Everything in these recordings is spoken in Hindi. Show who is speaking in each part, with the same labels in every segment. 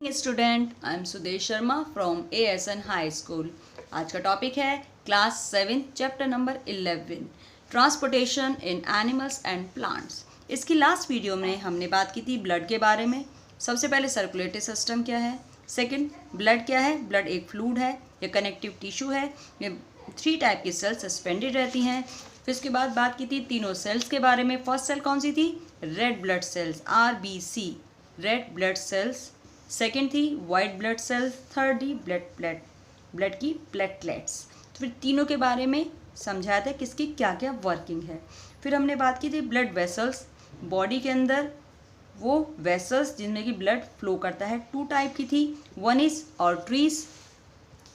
Speaker 1: Student I am Sudesh Sharma from ASN high school. आज का टॉपिक है class 7 chapter number 11 transportation in animals and plants. इसकी लास्ट वीडियो में हमने बात की थी ब्लड के बारे में। सबसे पहले सर्कुलेटरी सिस्टम क्या है, सेकंड ब्लड क्या है। ब्लड एक फ्लूइड है, ये कनेक्टिव टिश्यू है, ये 3 टाइप की सेल्स सस्पेंडेड रहती हैं। फिर उसके बाद बात की थी तीनों सेल्स के बारे में। फर्स्ट सेल कौन सी थी, red blood cells RBC, red blood cells. Second थी वाइट ब्लड सेल्स, थर्ड थी ब्लड की प्लेटलेट्स। तो फिर तीनों के बारे में समझाया था किसकी क्या क्या वर्किंग है। फिर हमने बात की थी ब्लड वेसल्स, बॉडी के अंदर वो वेसल्स जिनमें कि ब्लड फ्लो करता है। 2 टाइप की थी, one is arteries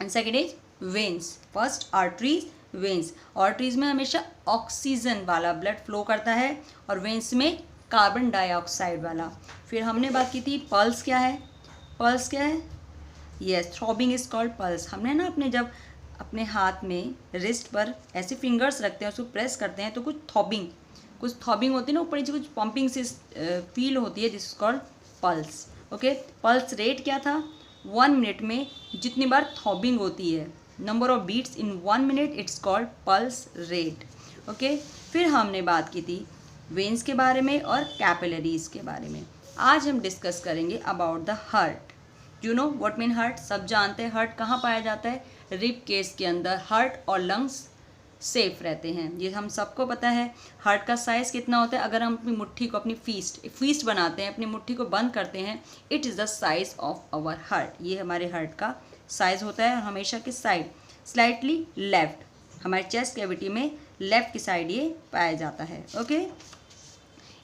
Speaker 1: and second is veins. First arteries, veins. Arteries में हमेशा ऑक्सीजन वाला ब्लड फ्लो करता है और वेन्स में कार्बन डाइऑक्साइड वाला। फिर हमने बात की थी पल्स क्या है, पल्स क्या है, yes throbbing is called pulse. हमने ना जब अपने हाथ में रिस्ट पर ऐसे फिंगर्स रखते हैं, उसको प्रेस करते हैं तो कुछ थॉबिंग होती है ना, ऊपर नीचे कुछ पंपिंग से फील होती है, this is called pulse. Okay, pulse rate क्या था, 1 मिनट में जितनी बार थॉबिंग होती है, number of beats in 1 minute, it's called pulse rate. Okay, फिर हमने बात की थी वेन्स के बारे में और कैपिलरीज के बारे में। आज हम डिस्कस करेंगे about the heart. You know what mean heart, सब जानते हैं हार्ट कहाँ पाया जाता है, रिब केस के अंदर। हार्ट और लंग्स सेफ रहते हैं, ये हम सबको पता है। हार्ट का साइज़ कितना होता है, अगर हम अपनी मुट्ठी को अपनी फीस्ट बनाते हैं, अपनी मुट्ठी को बंद करते हैं, it is the size of our heart. ये हमारे हार्ट का साइज़ होता है। हमेशा किस साइड, स्लाइटली लेफ्ट, हमारे चेस्ट कैविटी में लेफ्ट की साइड ये पाया जाता है। Okay,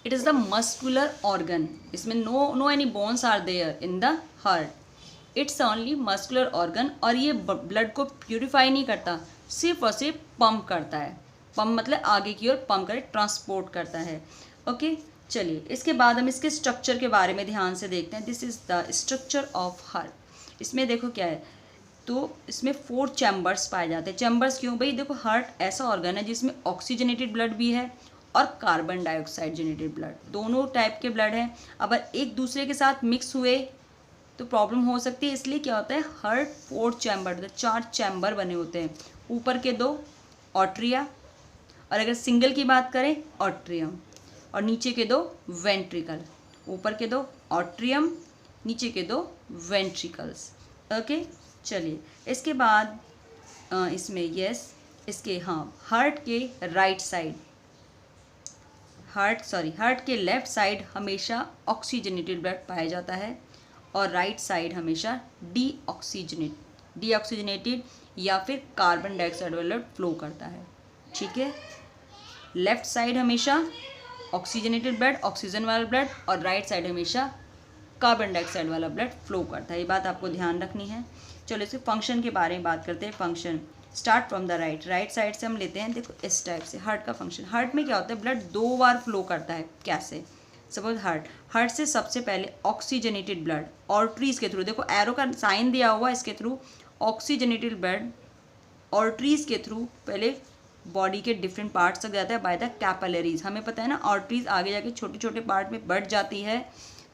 Speaker 1: it is the muscular organ, इसमें no any bones are there in the heart, it's only muscular organ. और ये ब्लड को प्यूरिफाई नहीं करता, सिर्फ और सिर्फ पंप करता है। पंप मतलब आगे की ओर पंप करे, ट्रांसपोर्ट करता है। ओके, चलिए इसके बाद हम इसके स्ट्रक्चर के बारे में ध्यान से देखते हैं। This is the structure of heart. इसमें देखो क्या है, तो इसमें 4 चैम्बर्स पाए जाते हैं। चैम्बर्स क्यों भाई, देखो हार्ट ऐसा ऑर्गन है जिसमें ऑक्सीजनेटेड ब्लड भी है और कार्बन डाइऑक्साइड जेनेटेड ब्लड, दोनों टाइप के ब्लड हैं। अगर एक दूसरे के साथ मिक्स हुए तो प्रॉब्लम हो सकती है, इसलिए क्या होता है, हार्ट 4 चैम्बर, 4 चैम्बर बने होते हैं। ऊपर के 2 ऑट्रिया, और अगर सिंगल की बात करें ऑट्रियम, और नीचे के 2 वेंट्रिकल। ऊपर के 2 ऑट्रियम, नीचे के 2 वेंट्रिकल्स। ओके, चलिए इसके बाद इसमें इसके हार्ट के राइट साइड, हार्ट के लेफ्ट साइड हमेशा ऑक्सीजनेटेड ब्लड पाया जाता है और राइट साइड हमेशा डीऑक्सीजनेटेड या फिर कार्बन डाइऑक्साइड वाला ब्लड फ्लो करता है। ठीक है, लेफ्ट साइड हमेशा ऑक्सीजनेटेड ब्लड, ऑक्सीजन वाला ब्लड, और राइट साइड हमेशा कार्बन डाइऑक्साइड वाला ब्लड फ्लो करता है। ये बात आपको ध्यान रखनी है। चलो इसके फंक्शन के बारे में बात करते हैं। Function start from the right side से हम लेते हैं। देखो इस टाइप से हार्ट का फंक्शन, हार्ट में क्या होता है, ब्लड 2 बार फ्लो करता है। कैसे, सपोज हार्ट से सबसे पहले ऑक्सीजनेटेड ब्लड आर्टरीज के थ्रू, देखो एरो का साइन दिया हुआ इसके थ्रू, ऑक्सीजनेटेड ब्लड आर्टरीज के थ्रू पहले बॉडी के डिफरेंट पार्ट्स तक जाता है बाय द कैपिलरीज। हमें पता है ना, आर्टरीज आगे जाके छोटे छोटे पार्ट में बढ़ जाती है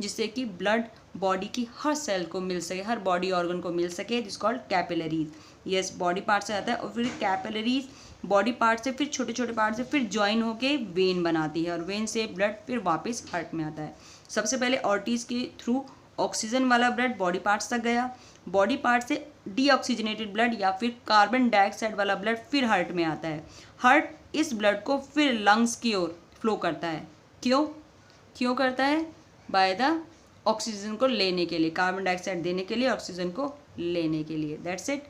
Speaker 1: जिससे कि ब्लड बॉडी की हर सेल को मिल सके, हर बॉडी ऑर्गन को मिल सके, this called capillaries. Yes, body part से आता है और फिर कैपिलरीज बॉडी पार्ट से फिर छोटे छोटे पार्ट से फिर ज्वाइन होके वेन बनाती है और वेन से ब्लड फिर वापस हार्ट में आता है। सबसे पहले आर्टरीज के थ्रू ऑक्सीजन वाला ब्लड बॉडी पार्ट्स तक गया, बॉडी पार्ट से डीऑक्सीजनेटेड ब्लड या फिर कार्बन डाइऑक्साइड वाला ब्लड फिर हार्ट में आता है। हार्ट इस ब्लड को फिर लंग्स की ओर फ्लो करता है। क्यों करता है, बाय द ऑक्सीजन को लेने के लिए, कार्बन डाइऑक्साइड देने के लिए, ऑक्सीजन को लेने के लिए, that's it.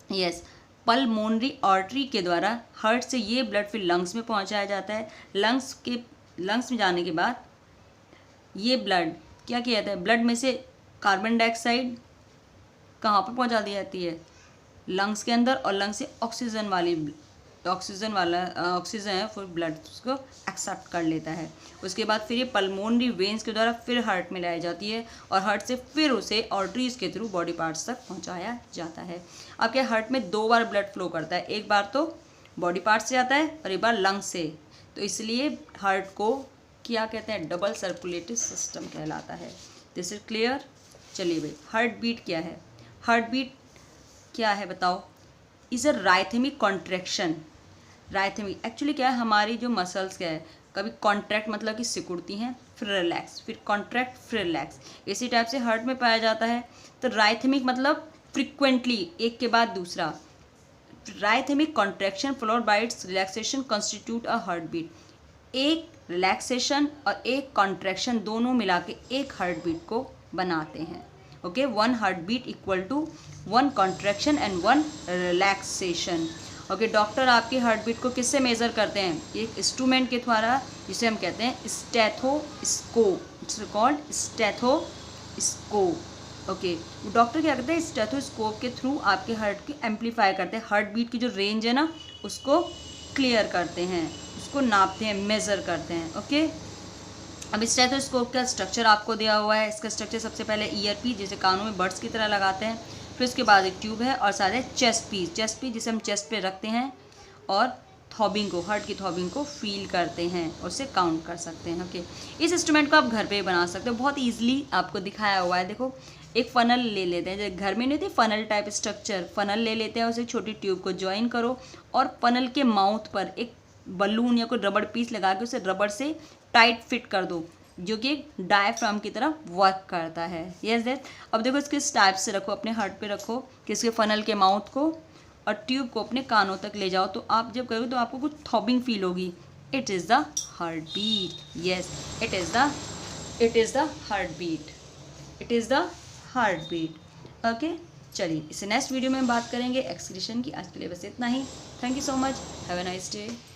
Speaker 1: Yes, pulmonary artery के द्वारा हार्ट से ये ब्लड फिर लंग्स में पहुंचाया जाता है। लंग्स में जाने के बाद ये ब्लड क्या किया जाता है, ब्लड में से कार्बन डाइऑक्साइड कहाँ पर पहुंचा दी जाती है, लंग्स के अंदर, और लंग्स से ऑक्सीजन है फिर ब्लड उसको एक्सेप्ट कर लेता है। उसके बाद फिर ये पल्मोनरी वेन्स के द्वारा फिर हार्ट में लाई जाती है और हार्ट से फिर उसे आर्टरीज के थ्रू बॉडी पार्ट्स तक पहुंचाया जाता है। अब क्या, हार्ट में 2 बार ब्लड फ्लो करता है, एक बार तो बॉडी पार्ट से आता है और एक बार लंग्स से। तो इसलिए हार्ट को क्या कहते हैं, डबल सर्कुलेटरी सिस्टम कहलाता है। This is clear. चलिए भाई, हार्ट बीट क्या है? हार्ट बीट क्या है बताओ? Is a rhythmic contraction. Rhythmic actually क्या है, हमारी जो मसल्स क्या है, कभी कॉन्ट्रैक्ट मतलब कि सिकुड़ती हैं, फिर रिलैक्स, फिर कॉन्ट्रैक्ट, फिर रिलैक्स, इसी टाइप से हार्ट में पाया जाता है। तो राइथमिक मतलब फ्रिक्वेंटली, एक के बाद दूसरा। Rhythmic contraction followed by its relaxation constitute a heart beat. एक रिलैक्सेशन और एक कॉन्ट्रैक्शन दोनों मिला के एक हार्ट बीट को बनाते हैं। Okay, 1 heart beat equal to 1 contraction and 1 relaxation. Okay, doctor आपकी हार्ट बीट को किससे मेज़र करते हैं? एक इंस्ट्रूमेंट के द्वारा, जिसे हम कहते हैं stethoscope. It's called stethoscope. Okay, doctor क्या करते हैं? स्टेथोस्कोप के थ्रू आपके हार्ट की एम्पलीफाई करते हैं, हार्ट बीट की जो रेंज है ना उसको क्लियर करते हैं, उसको नापते हैं, मेज़र करते हैं। ओके, अब स्टेथोस्कोप का स्ट्रक्चर आपको दिया हुआ है। इसका स्ट्रक्चर सबसे पहले ईयर पीस, जिसे कानों में बड्स की तरह लगाते हैं, फिर उसके बाद एक ट्यूब है, और साथ है चेस्ट पीस जिसे हम चेस्ट पे रखते हैं और थॉबिंग को, हार्ट की थॉबिंग को फील करते हैं और उसे काउंट कर सकते हैं। ओके, इस इंस्ट्रूमेंट को आप घर पे बना सकते हो, बहुत ईजिली आपको दिखाया हुआ है। देखो, एक फ़नल ले लेते हैं, जैसे घर में नहीं होती फ़नल टाइप स्ट्रक्चर, फ़नल ले लेते हैं, उसे छोटी ट्यूब को ज्वाइन करो और फ़नल के माउथ पर एक बलून या कोई रबड़ पीस लगा के उसे रबड़ से टाइट फिट कर दो, जो कि एक डायफ्राम की तरह वर्क करता है। Yes that. अब देखो, इसके इस टाइप से रखो, अपने हार्ट पे रखो, कि इसके फ़नल के माउथ को और ट्यूब को अपने कानों तक ले जाओ, तो आप जब करोगे तो आपको कुछ थॉबिंग फील होगी। It is the heart beat. Yes, it is the heart beat. It is the heart beat. Okay, चलिए इसे नेक्स्ट वीडियो में हम बात करेंगे एक्सक्रीशन की। आज के लिए बस इतना ही। Thank you so much. Have a nice day.